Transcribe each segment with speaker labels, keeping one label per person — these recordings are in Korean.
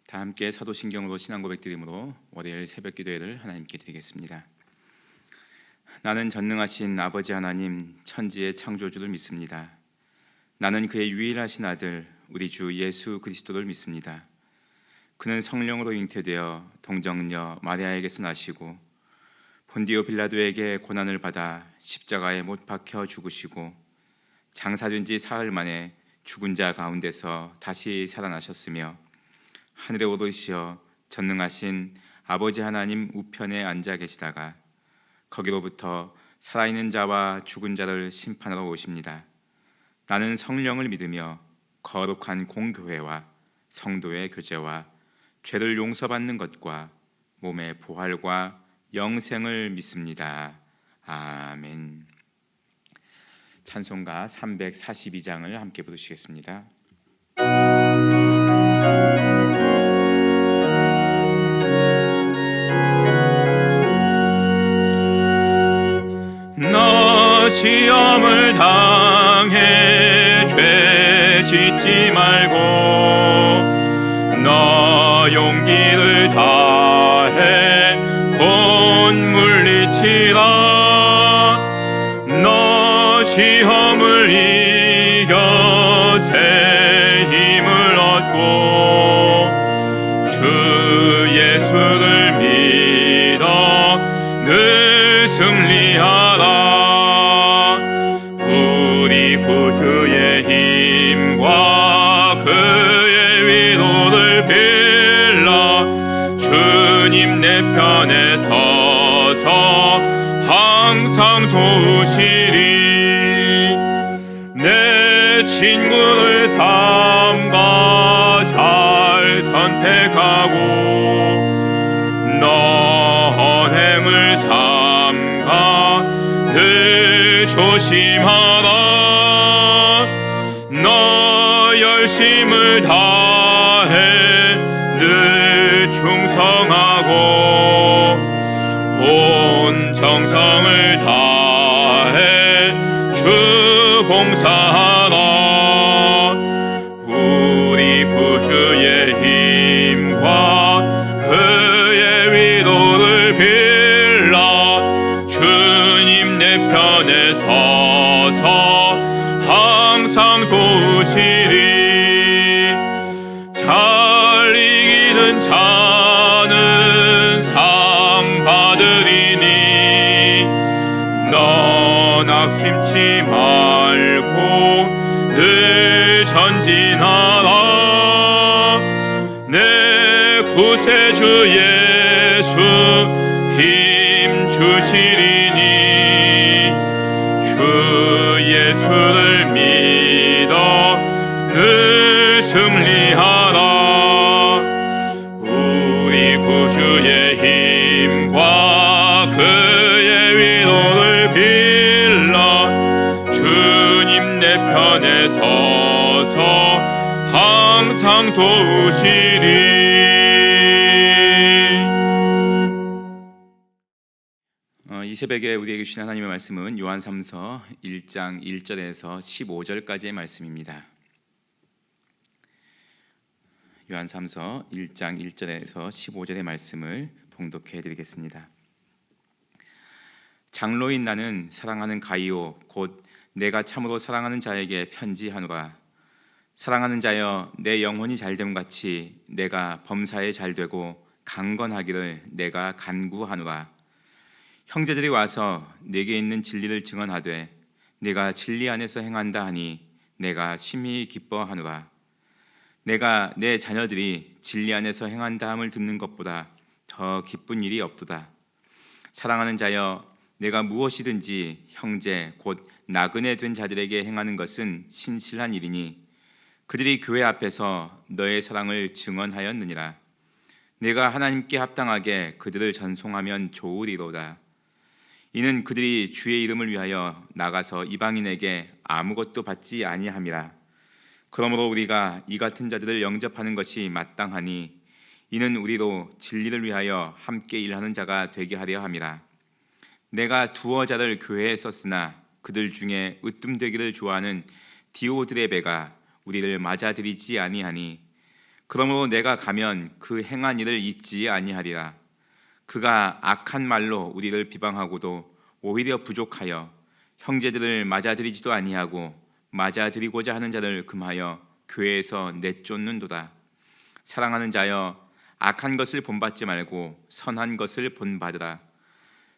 Speaker 1: 다 함께 사도신경으로 신앙 고백드림으로 월요일 새벽 기도회를 하나님께 드리겠습니다. 나는 전능하신 아버지 하나님 천지의 창조주를 믿습니다. 나는 그의 유일하신 아들 우리 주 예수 그리스도를 믿습니다. 그는 성령으로 잉태되어 동정녀 마리아에게서 나시고 본디오 빌라도에게 고난을 받아 십자가에 못 박혀 죽으시고 장사된 지 사흘 만에 죽은 자 가운데서 다시 살아나셨으며 하늘에 오르시어 전능하신 아버지 하나님 우편에 앉아 계시다가 거기로부터 살아있는 자와 죽은 자를 심판하러 오십니다. 나는 성령을 믿으며 거룩한 공교회와 성도의 교제와 죄를 용서받는 것과 몸의 부활과 영생을 믿습니다. 아멘. 찬송가 342장을 함께 부르시겠습니다. 너 시험을 당해 죄 짓지 말고 너 용기를 다해 본 물리치라. 너 시험을 이겨 새 힘을 얻고 주 예수를 믿어 늘 승리하라. 우리 구주의 힘과 그의 위로를 빌라. 주님 내 편에 서서 항상 도우시리. 내 친구를 삼가 잘 선택하고 너 언행을 삼가 늘 조심하라. 너 열심을 다해 늘 충성하고 온 정성을 다해 주 봉사하라. 우리 구주의 힘과 그의 위로를 빌라. 주님 내 편에 서서 항상 도우시리. 잘 이기는 자는 상 받으리니 너 낙심치 말고 늘 전진하라. 내 구세주 예수 힘 주시리니 주 예수를 믿어 늘 승리하라. 우리 구주의 힘과 그의 위로를 빌라. 주님 내 편에 서서 항상 도우시리. 이 새벽에 우리에게 주신 하나님의 말씀은 요한삼서 1장 1절에서 15절까지의 말씀입니다. 요한삼서 1장 1절에서 15절의 말씀을 봉독해 드리겠습니다. 장로인 나는 사랑하는 가이오 곧 내가 참으로 사랑하는 자에게 편지하노라. 사랑하는 자여 내 영혼이 잘됨 같이 내가 범사에 잘되고 강건하기를 내가 간구하노라. 형제들이 와서 내게 있는 진리를 증언하되 내가 진리 안에서 행한다 하니 내가 심히 기뻐하노라. 내가 내 자녀들이 진리 안에서 행한다 함을 듣는 것보다 더 기쁜 일이 없도다. 사랑하는 자여 내가 무엇이든지 형제 곧 나그네 된 자들에게 행하는 것은 신실한 일이니 그들이 교회 앞에서 너의 사랑을 증언하였느니라. 내가 하나님께 합당하게 그들을 전송하면 좋으리로다. 이는 그들이 주의 이름을 위하여 나가서 이방인에게 아무것도 받지 아니함이라. 그러므로 우리가 이 같은 자들을 영접하는 것이 마땅하니 이는 우리도 진리를 위하여 함께 일하는 자가 되게 하려 함이라. 내가 두어 자를 교회에 썼으나 그들 중에 으뜸되기를 좋아하는 디오드레베가 우리를 맞아들이지 아니하니 그러므로 내가 가면 그 행한 일을 잊지 아니하리라. 그가 악한 말로 우리를 비방하고도 오히려 부족하여 형제들을 맞아들이지도 아니하고 맞아들이고자 하는 자를 금하여 교회에서 내쫓는도다. 사랑하는 자여, 악한 것을 본받지 말고 선한 것을 본받으라.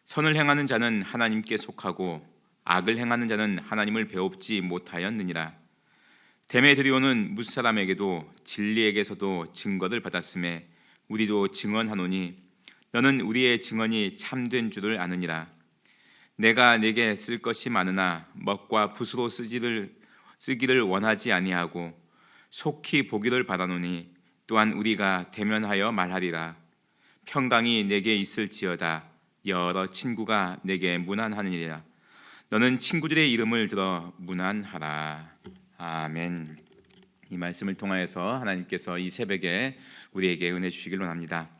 Speaker 1: 선을 행하는 자는 하나님께 속하고 악을 행하는 자는 하나님을 배웁지 못하였느니라. 데메드리오는 무사람에게도 진리에게서도 증거를 받았음에 우리도 증언하노니 너는 우리의 증언이 참된 줄을 아느니라. 내가 네게 쓸 것이 많으나 먹과 붓으로 쓰기를 원하지 아니하고 속히 보기를 바라노니 또한 우리가 대면하여 말하리라. 평강이 내게 있을지어다. 여러 친구가 내게 문안하느니라. 너는 친구들의 이름을 들어 문안하라. 아멘. 이 말씀을 통하여서 하나님께서 이 새벽에 우리에게 은혜 주시길 원합니다.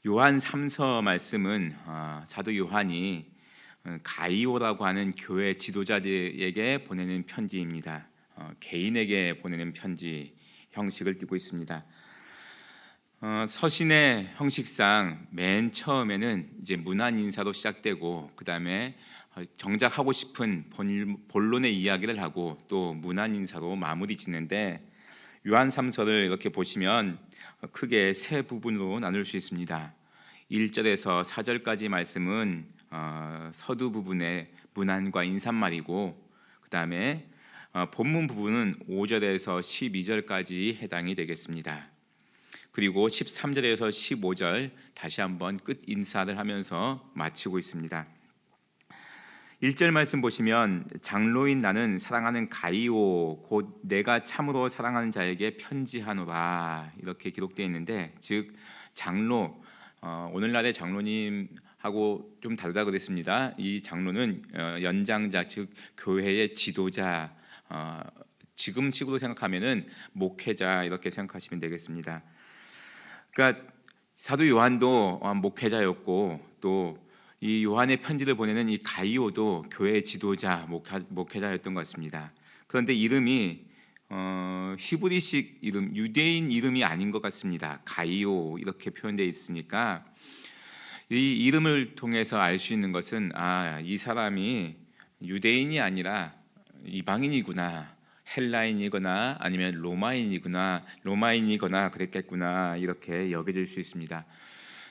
Speaker 1: 요한 3서 말씀은 사도 요한이 가이오라고 하는 교회 지도자들에게 보내는 편지입니다. 개인에게 보내는 편지 형식을 띠고 있습니다. 서신의 형식상 맨 처음에는 이제 문안 인사로 시작되고 그 다음에 정작 하고 싶은 본론의 이야기를 하고 또 문안 인사로 마무리 짓는데, 요한 3서를 이렇게 보시면 크게 세 부분으로 나눌 수 있습니다. 1절에서 4절까지 말씀은 서두 부분의 문안과 인사말이고, 그 다음에 본문 부분은 5절에서 12절까지 해당이 되겠습니다. 그리고 13절에서 15절 다시 한번 끝 인사를 하면서 마치고 있습니다. 1절 말씀 보시면 장로인 나는 사랑하는 가이오 곧 내가 참으로 사랑하는 자에게 편지하노라 이렇게 기록되어 있는데, 즉 장로, 오늘날의 장로님하고 좀 다르다 그랬습니다. 이 장로는 연장자, 즉 교회의 지도자, 지금식으로 생각하면은 목회자 이렇게 생각하시면 되겠습니다. 그러니까 사도 요한도 목회자였고 또 이 요한의 편지를 보내는 이 가이오도 교회 지도자, 목회자였던 것 같습니다. 그런데 이름이 히브리식 이름, 유대인 이름이 아닌 것 같습니다. 가이오 이렇게 표현되어 있으니까 이 이름을 통해서 알 수 있는 것은 이 사람이 유대인이 아니라 이방인이구나, 헬라인이거나 아니면 로마인이거나 그랬겠구나 이렇게 여겨질 수 있습니다.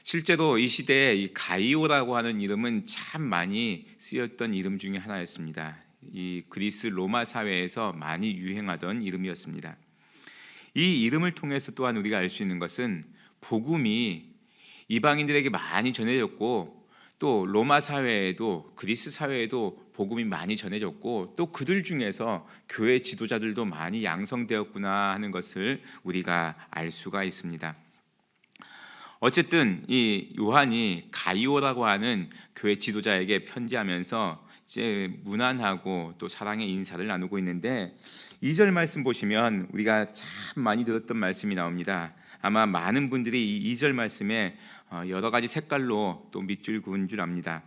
Speaker 1: 실제로 이 시대에 이 가이오라고 하는 이름은 참 많이 쓰였던 이름 중에 하나였습니다. 이 그리스 로마 사회에서 많이 유행하던 이름이었습니다. 이 이름을 통해서 또한 우리가 알 수 있는 것은 복음이 이방인들에게 많이 전해졌고 또 로마 사회에도, 그리스 사회에도 복음이 많이 전해졌고 또 그들 중에서 교회 지도자들도 많이 양성되었구나 하는 것을 우리가 알 수가 있습니다. 어쨌든 이 요한이 가이오라고 하는 교회 지도자에게 편지하면서 이제 문안하고 또 사랑의 인사를 나누고 있는데, 2절 말씀 보시면 우리가 참 많이 들었던 말씀이 나옵니다. 아마 많은 분들이 이 2절 말씀에 여러 가지 색깔로 또 밑줄 그은 줄 압니다.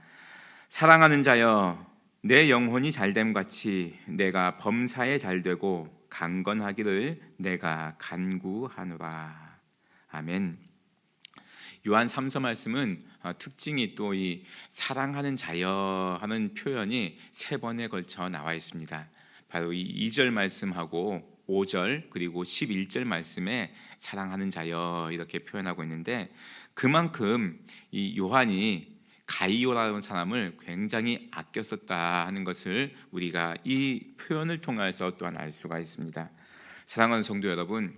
Speaker 1: 사랑하는 자여, 내 영혼이 잘됨 같이 내가 범사에 잘되고 강건하기를 내가 간구하노라. 아멘. 요한 3서 말씀은 특징이 또 이 사랑하는 자여 하는 표현이 3번에 걸쳐 나와 있습니다. 바로 이 2절 말씀하고 5절 그리고 11절 말씀에 사랑하는 자여 이렇게 표현하고 있는데, 그만큼 이 요한이 가이오라는 사람을 굉장히 아꼈었다 하는 것을 우리가 이 표현을 통해서 또한 알 수가 있습니다. 사랑하는 성도 여러분,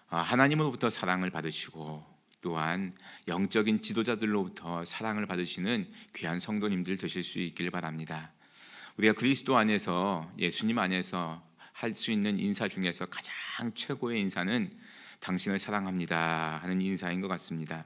Speaker 1: 하나님으로부터 사랑을 받으시고 또한 영적인 지도자들로부터 사랑을 받으시는 귀한 성도님들 되실 수 있기를 바랍니다. 우리가 그리스도 안에서, 예수님 안에서 할 수 있는 인사 중에서 가장 최고의 인사는 당신을 사랑합니다 하는 인사인 것 같습니다.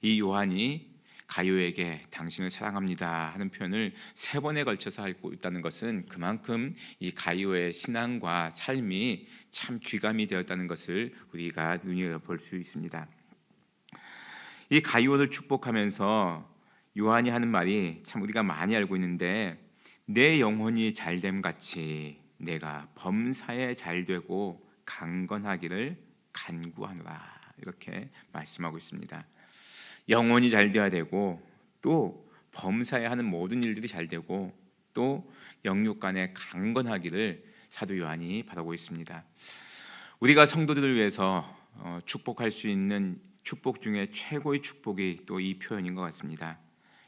Speaker 1: 이 요한이 가이오에게 당신을 사랑합니다 하는 표현을 3번에 걸쳐서 하고 있다는 것은 그만큼 이 가이오의 신앙과 삶이 참 귀감이 되었다는 것을 우리가 눈여겨볼 수 있습니다. 이 가이오를 축복하면서 요한이 하는 말이 참 우리가 많이 알고 있는데, 내 영혼이 잘됨 같이 내가 범사에 잘되고 강건하기를 간구하노라 이렇게 말씀하고 있습니다. 영혼이 잘 되어야 되고 또 범사에 하는 모든 일들이 잘 되고 또 영육 간에 강건하기를 사도 요한이 바라고 있습니다. 우리가 성도들을 위해서 축복할 수 있는 축복 중에 최고의 축복이 또 이 표현인 것 같습니다.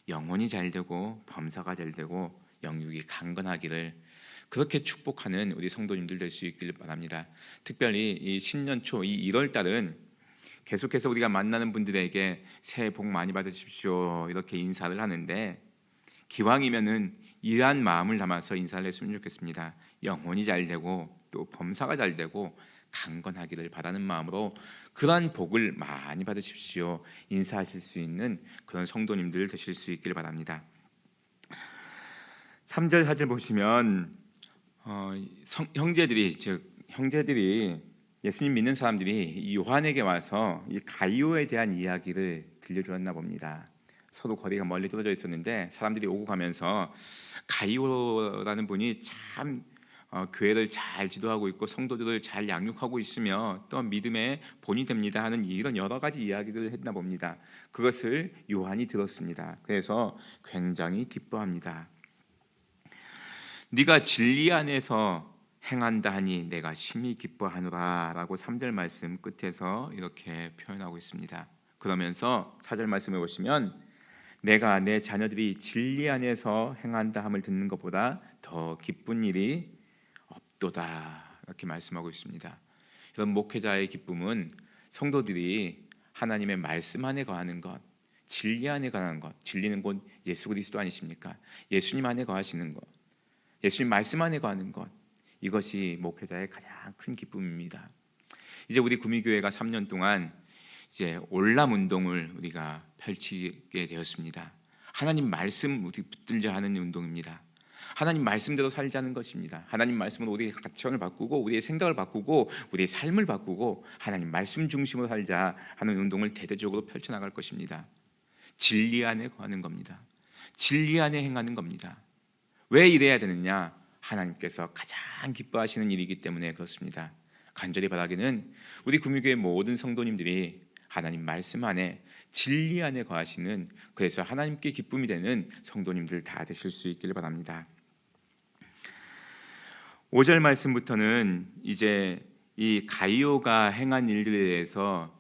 Speaker 1: 영혼이 잘 되고 범사가 잘 되고 영육이 강건하기를 그렇게 축복하는 우리 성도님들 될 수 있기를 바랍니다. 특별히 이 신년초 이 1월 달은 계속해서 우리가 만나는 분들에게 새해 복 많이 받으십시오 이렇게 인사를 하는데 기왕이면은 이러한 마음을 담아서 인사를 했으면 좋겠습니다. 영혼이 잘 되고 또 범사가 잘 되고 강건하기를 바라는 마음으로 그러한 복을 많이 받으십시오 인사하실 수 있는 그런 성도님들 되실 수 있기를 바랍니다. 3절 4절 보시면 형제들이 예수님 믿는 사람들이 요한에게 와서 이 가이오에 대한 이야기를 들려주었나 봅니다. 서로 거리가 멀리 떨어져 있었는데 사람들이 오고 가면서 가이오라는 분이 참 교회를 잘 지도하고 있고 성도들을 잘 양육하고 있으며 또 믿음의 본이 됩니다 하는 이런 여러 가지 이야기들을 했나 봅니다. 그것을 요한이 들었습니다. 그래서 굉장히 기뻐합니다. 네가 진리 안에서 행한다 하니 내가 심히 기뻐하노라 라고 3절 말씀 끝에서 이렇게 표현하고 있습니다. 그러면서 4절 말씀에 보시면 내가 내 자녀들이 진리 안에서 행한다 함을 듣는 것보다 더 기쁜 일이 없도다 이렇게 말씀하고 있습니다. 이런 목회자의 기쁨은 성도들이 하나님의 말씀 안에 거하는 것, 진리 안에 거하는 것, 진리는 곧 예수 그리스도 아니십니까? 예수님 안에 거하시는 것, 예수님 말씀 안에 거하는 것, 이것이 목회자의 가장 큰 기쁨입니다. 이제 우리 구미교회가 3년 동안 이제 올람 운동을 우리가 펼치게 되었습니다. 하나님 말씀 우리 붙들려 하는 운동입니다. 하나님 말씀대로 살자는 것입니다. 하나님 말씀으로 우리의 가치관을 바꾸고 우리의 생각을 바꾸고 우리의 삶을 바꾸고 하나님 말씀 중심으로 살자 하는 운동을 대대적으로 펼쳐나갈 것입니다. 진리 안에 거하는 겁니다. 진리 안에 행하는 겁니다. 왜 이래야 되느냐? 하나님께서 가장 기뻐하시는 일이기 때문에 그렇습니다. 간절히 바라기는 우리 구미교회 모든 성도님들이 하나님 말씀 안에 진리 안에 거하시는 그래서 하나님께 기쁨이 되는 성도님들 다 되실 수 있기를 바랍니다. 5절 말씀부터는 이제 이 가이오가 행한 일들에 대해서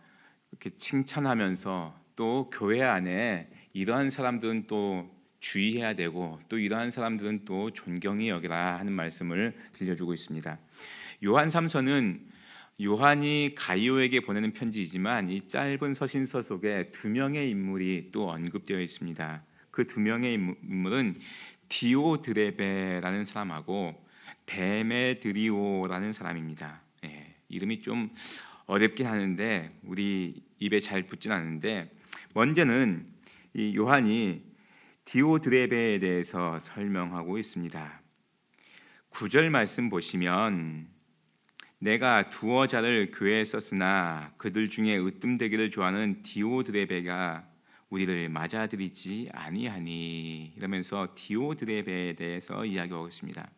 Speaker 1: 이렇게 칭찬하면서 또 교회 안에 이러한 사람들은 또 주의해야 되고 또 이러한 사람들은 또 존경히 여기라 하는 말씀을 들려주고 있습니다. 요한 3서는 요한이 가이오에게 보내는 편지이지만 이 짧은 서신서 속에 두 명의 인물이 또 언급되어 있습니다. 그 두 명의 인물은 디오드레베라는 사람하고 데메드리오라는 사람입니다. 이름이 좀 어렵긴 하는데 우리 입에 잘 붙진 않는데 먼저는 이 요한이 디오드레베에 대해서 설명하고 있습니다. 9절 말씀 보시면 내가 두어 자를 교회에 썼으나 그들 중에 으뜸되기를 좋아하는 디오드레베가 우리를 맞아들이지 아니하니 이러면서 디오드레베에 대해서 이야기하고 있습니다.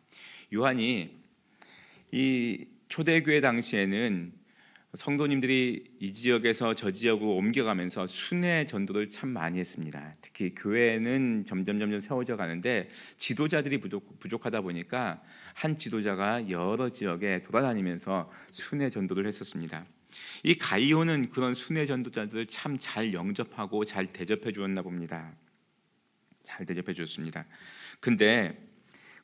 Speaker 1: 요한이 이 초대교회 당시에는 성도님들이 이 지역에서 저 지역으로 옮겨가면서 순회 전도를 참 많이 했습니다. 특히 교회는 점점 세워져 가는데 지도자들이 부족하다 보니까 한 지도자가 여러 지역에 돌아다니면서 순회 전도를 했었습니다. 이 가이오는 그런 순회 전도자들을 참 잘 영접하고 잘 대접해 주었나 봅니다. 잘 대접해 줬습니다. 근데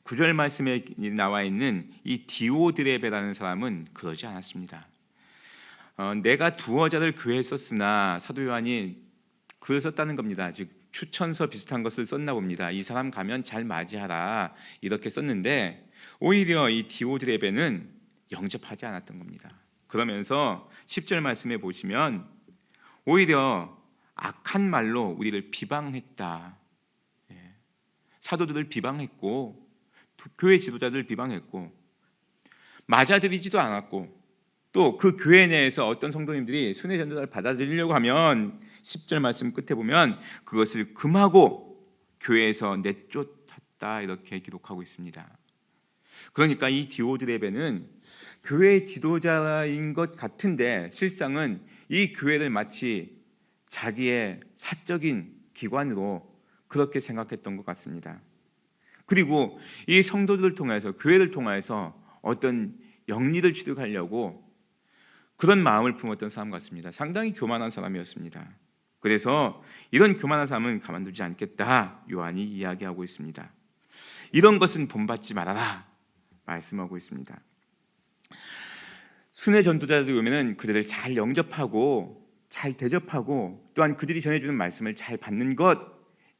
Speaker 1: 9절 말씀에 나와 있는 이 디오드레베라는 사람은 그러지 않았습니다. 내가 두어 자를 교회에 썼으나 사도 요한이 글을 썼다는 겁니다. 즉 추천서 비슷한 것을 썼나 봅니다. 이 사람 가면 잘 맞이하라 이렇게 썼는데 오히려 이 디오드레베는 영접하지 않았던 겁니다. 그러면서 10절 말씀에 보시면 오히려 악한 말로 우리를 비방했다. 사도들을 비방했고 교회 지도자들을 비방했고 맞아들이지도 않았고 또 그 교회 내에서 어떤 성도님들이 순회 전도자를 받아들이려고 하면 10절 말씀 끝에 보면 그것을 금하고 교회에서 내쫓았다 이렇게 기록하고 있습니다. 그러니까 이 디오드레베는 교회 지도자인 것 같은데 실상은 이 교회를 마치 자기의 사적인 기관으로 그렇게 생각했던 것 같습니다. 그리고 이 성도들을 통해서, 교회를 통해서 어떤 영리를 취득하려고 그런 마음을 품었던 사람 같습니다. 상당히 교만한 사람이었습니다. 그래서 이런 교만한 사람은 가만두지 않겠다, 요한이 이야기하고 있습니다. 이런 것은 본받지 말아라 말씀하고 있습니다. 순회 전도자들이 오면은 그들을 잘 영접하고 잘 대접하고 또한 그들이 전해주는 말씀을 잘 받는 것,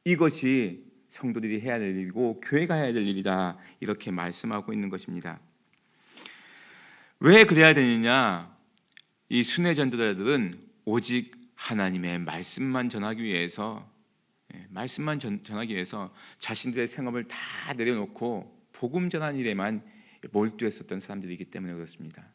Speaker 1: 이것이 성도들이 해야 될 일이고 교회가 해야 될 일이다, 이렇게 말씀하고 있는 것입니다. 왜 그래야 되느냐? 이 순회 전도자들은 오직 하나님의 말씀만 전하기 위해서 전하기 위해서 자신들의 생업을 다 내려놓고 복음 전하는 일에만 몰두했었던 사람들이기 때문에 그렇습니다.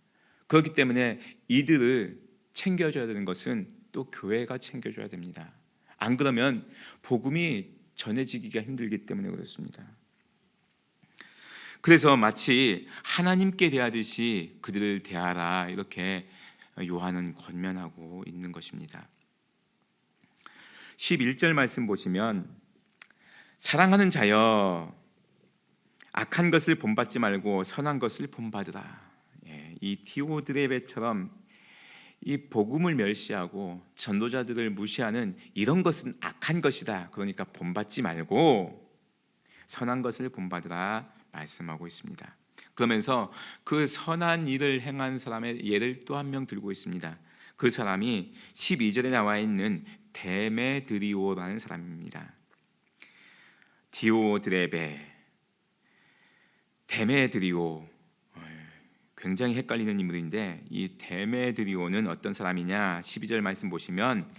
Speaker 1: 그렇기 때문에 이들을 챙겨줘야 되는 것은 또 교회가 챙겨줘야 됩니다. 안 그러면 복음이 전해지기가 힘들기 때문에 그렇습니다. 그래서 마치 하나님께 대하듯이 그들을 대하라, 이렇게 요한은 권면하고 있는 것입니다. 11절 말씀 보시면 사랑하는 자여 악한 것을 본받지 말고 선한 것을 본받으라. 이 디오드레베처럼 이 복음을 멸시하고 전도자들을 무시하는 이런 것은 악한 것이다. 그러니까 본받지 말고 선한 것을 본받으라 말씀하고 있습니다. 그러면서 그 선한 일을 행한 사람의 예를 또 한 명 들고 있습니다. 그 사람이 12절에 나와 있는 데메드리오라는 사람입니다. 디오드레베, 데메드리오, 굉장히 헷갈리는 인물인데 이 데메드리오는 어떤 사람이냐? 12절 말씀 보시면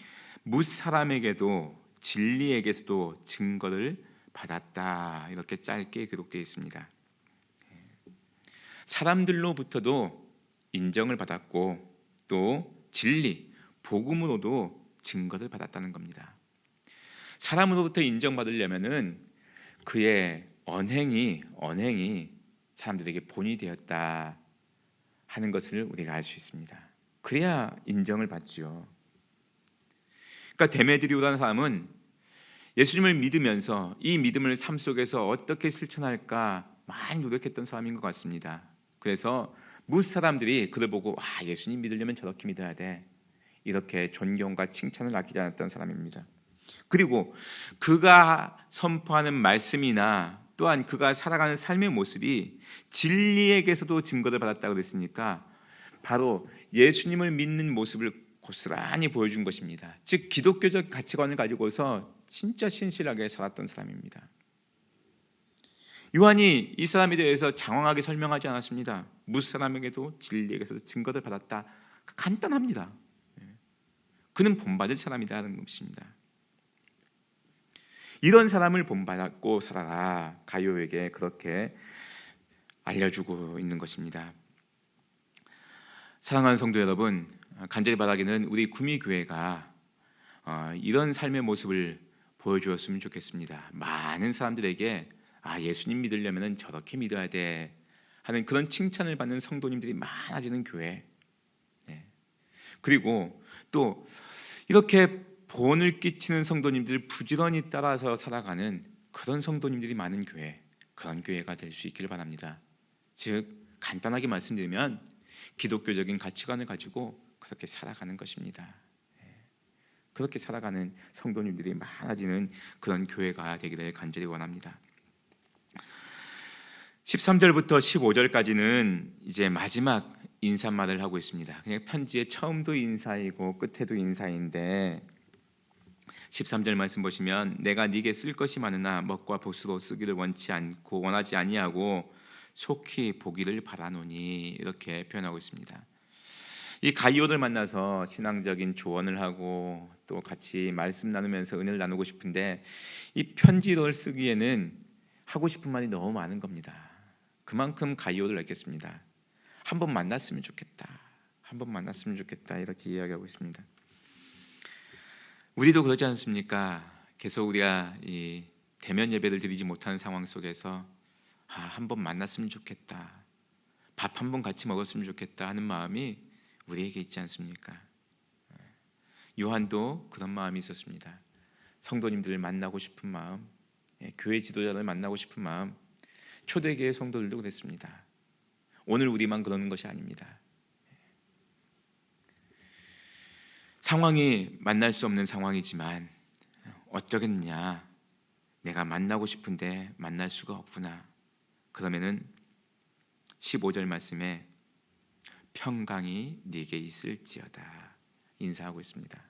Speaker 1: 뭇 사람에게도 진리에게서도 증거를 받았다, 이렇게 짧게 기록되어 있습니다. 사람들로부터도 인정을 받았고 또 진리, 복음으로도 증거를 받았다는 겁니다. 사람으로부터 인정받으려면은 그의 언행이 사람들에게 본이 되었다 하는 것을 우리가 알 수 있습니다. 그래야 인정을 받지요. 그러니까 데메드리오라는 사람은 예수님을 믿으면서 이 믿음을 삶 속에서 어떻게 실천할까 많이 노력했던 사람인 것 같습니다. 그래서 뭇 사람들이 그를 보고 예수님 믿으려면 저렇게 믿어야 돼, 이렇게 존경과 칭찬을 아끼지 않았던 사람입니다. 그리고 그가 선포하는 말씀이나 또한 그가 살아가는 삶의 모습이 진리에게서도 증거를 받았다고 그랬으니까 바로 예수님을 믿는 모습을 고스란히 보여준 것입니다. 즉 기독교적 가치관을 가지고서 진짜 신실하게 살았던 사람입니다. 요한이 이 사람에 대해서 장황하게 설명하지 않았습니다. 뭇 사람에게도 진리에게서 증거를 받았다, 간단합니다. 그는 본받을 사람이라는 것입니다. 이런 사람을 본받고 살아라, 가이오에게 그렇게 알려주고 있는 것입니다. 사랑하는 성도 여러분, 간절히 바라기는 우리 구미교회가 이런 삶의 모습을 보여주었으면 좋겠습니다. 많은 사람들에게 예수님 믿으려면 저렇게 믿어야 돼 하는 그런 칭찬을 받는 성도님들이 많아지는 교회, 그리고 또 이렇게 본을 끼치는 성도님들 부지런히 따라서 살아가는 그런 성도님들이 많은 교회, 그런 교회가 될 수 있기를 바랍니다. 즉 간단하게 말씀드리면 기독교적인 가치관을 가지고 그렇게 살아가는 것입니다. 그렇게 살아가는 성도님들이 많아지는 그런 교회가 되기를 간절히 원합니다. 13절부터 15절까지는 이제 마지막 인사말을 하고 있습니다. 그냥 편지의 처음도 인사이고 끝에도 인사인데 13절 말씀 보시면 내가 네게 쓸 것이 많으나 먹과 보수로 쓰기를 원하지 아니하고 속히 보기를 바라노니, 이렇게 표현하고 있습니다. 이 가이오를 만나서 신앙적인 조언을 하고 또 같이 말씀 나누면서 은혜를 나누고 싶은데 이 편지를 쓰기에는 하고 싶은 말이 너무 많은 겁니다. 그만큼 가이오를 냈겠습니다. 한번 만났으면 좋겠다, 한번 만났으면 좋겠다, 이렇게 이야기하고 있습니다. 우리도 그렇지 않습니까? 계속 우리가 이 대면 예배를 드리지 못하는 상황 속에서 한번 만났으면 좋겠다, 밥 한 번 같이 먹었으면 좋겠다 하는 마음이 우리에게 있지 않습니까? 요한도 그런 마음이 있었습니다. 성도님들을 만나고 싶은 마음, 교회 지도자를 만나고 싶은 마음, 초대교회 성도들도 그랬습니다. 오늘 우리만 그러는 것이 아닙니다. 상황이 만날 수 없는 상황이지만 어쩌겠냐, 내가 만나고 싶은데 만날 수가 없구나. 그러면은 15절 말씀에 평강이 네게 있을지어다 인사하고 있습니다.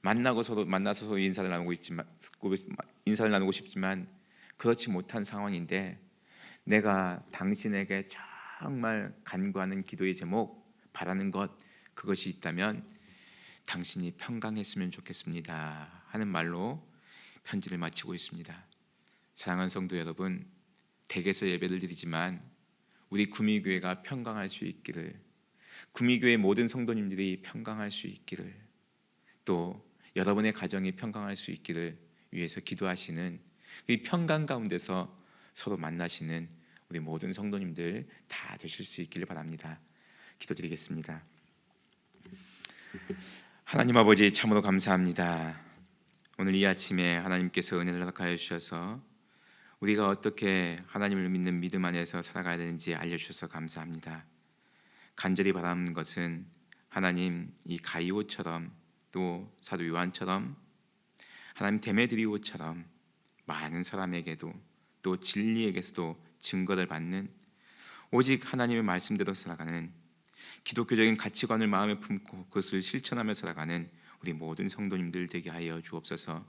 Speaker 1: 만나서 서로 인사를 나누고 싶지만 그렇지 못한 상황인데, 내가 당신에게 정말 간구하는 기도의 제목, 바라는 것, 그것이 있다면 당신이 평강했으면 좋겠습니다 하는 말로 편지를 마치고 있습니다. 사랑하는 성도 여러분, 댁에서 예배를 드리지만 우리 구미교회가 평강할 수 있기를, 구미교회 모든 성도님들이 평강할 수 있기를, 또 여러분의 가정이 평강할 수 있기를 위해서 기도하시는, 이 평강 가운데서 서로 만나시는 우리 모든 성도님들 다 되실 수 있기를 바랍니다. 기도드리겠습니다. 하나님 아버지, 참으로 감사합니다. 오늘 이 아침에 하나님께서 은혜를 허락하여 주셔서 우리가 어떻게 하나님을 믿는 믿음 안에서 살아가야 되는지 알려주셔서 감사합니다. 간절히 바라는 것은 하나님, 이 가이오처럼 또 사도 요한처럼, 하나님 데메드리오처럼 많은 사람에게도 또 진리에게서도 증거를 받는, 오직 하나님의 말씀대로 살아가는, 기독교적인 가치관을 마음에 품고 그것을 실천하며 살아가는 우리 모든 성도님들 되게 하여 주옵소서.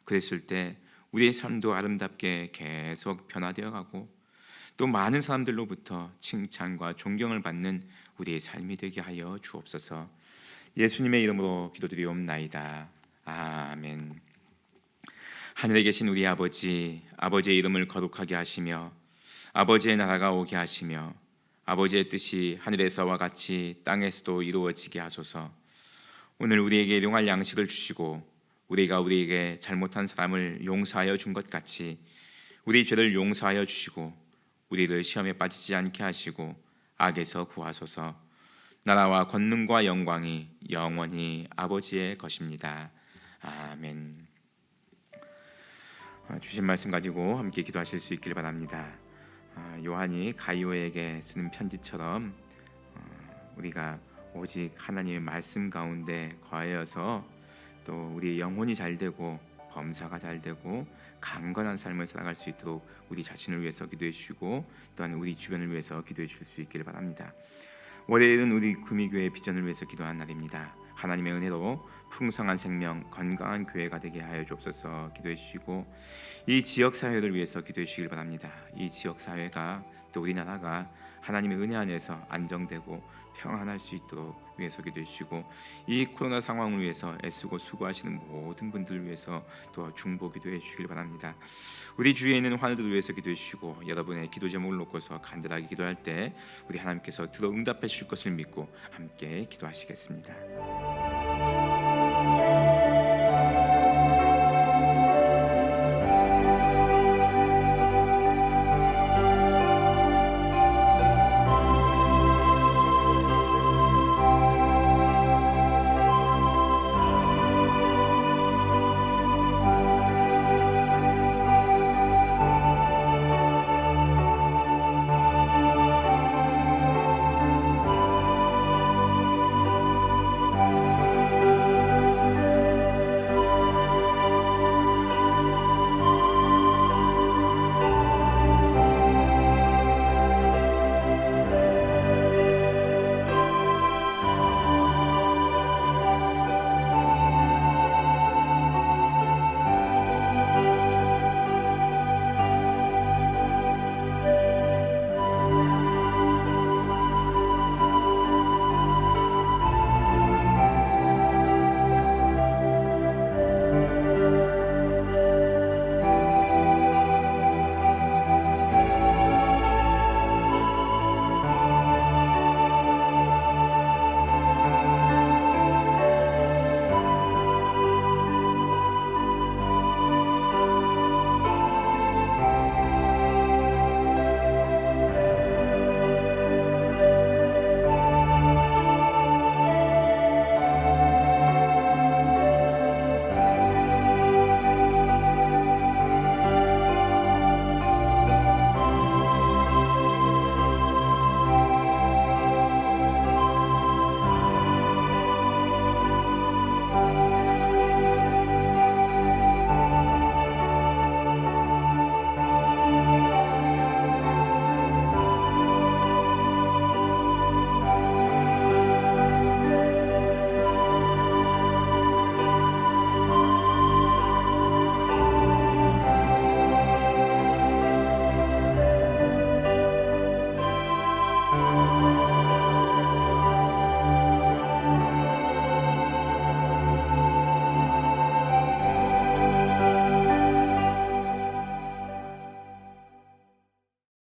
Speaker 1: 그랬을 때 우리의 삶도 아름답게 계속 변화되어 가고 또 많은 사람들로부터 칭찬과 존경을 받는 우리의 삶이 되게 하여 주옵소서. 예수님의 이름으로 기도드리옵나이다. 아멘. 하늘에 계신 우리 아버지, 아버지의 이름을 거룩하게 하시며 아버지의 나라가 오게 하시며 아버지의 뜻이 하늘에서와 같이 땅에서도 이루어지게 하소서. 오늘 우리에게 일용할 양식을 주시고 우리가 우리에게 잘못한 사람을 용서하여 준 것 같이 우리 죄를 용서하여 주시고 우리를 시험에 빠지지 않게 하시고 악에서 구하소서. 나라와 권능과 영광이 영원히 아버지의 것입니다. 아멘. 주신 말씀 가지고 함께 기도하실 수 있기를 바랍니다. 요한이 가이오에게 쓰는 편지처럼 우리가 오직 하나님의 말씀 가운데 거하여서 또 우리의 영혼이 잘되고 범사가 잘되고 강건한 삶을 살아갈 수 있도록 우리 자신을 위해서 기도해 주시고 또한 우리 주변을 위해서 기도해 주실 수 있기를 바랍니다. 월요일은 우리 구미교회 비전을 위해서 기도하는 날입니다. 하나님의 은혜로 풍성한 생명, 건강한 교회가 되게 하여 주옵소서. 기도해 주시고 이 지역 사회를 위해서 기도해 주시길 바랍니다. 이 지역 사회가 또 우리나라가 하나님의 은혜 안에서 안정되고 평안할 수 있도록 위해서 기도해 주시고 이 코로나 상황을 위해서 애쓰고 수고하시는 모든 분들을 위해서 또 중보 기도해 주시길 바랍니다. 우리 주위에 있는 환우들을 위해서 기도해 주시고 여러분의 기도 제목을 놓고서 간절하게 기도할 때 우리 하나님께서 들어 응답해 주실 것을 믿고 함께 기도하시겠습니다.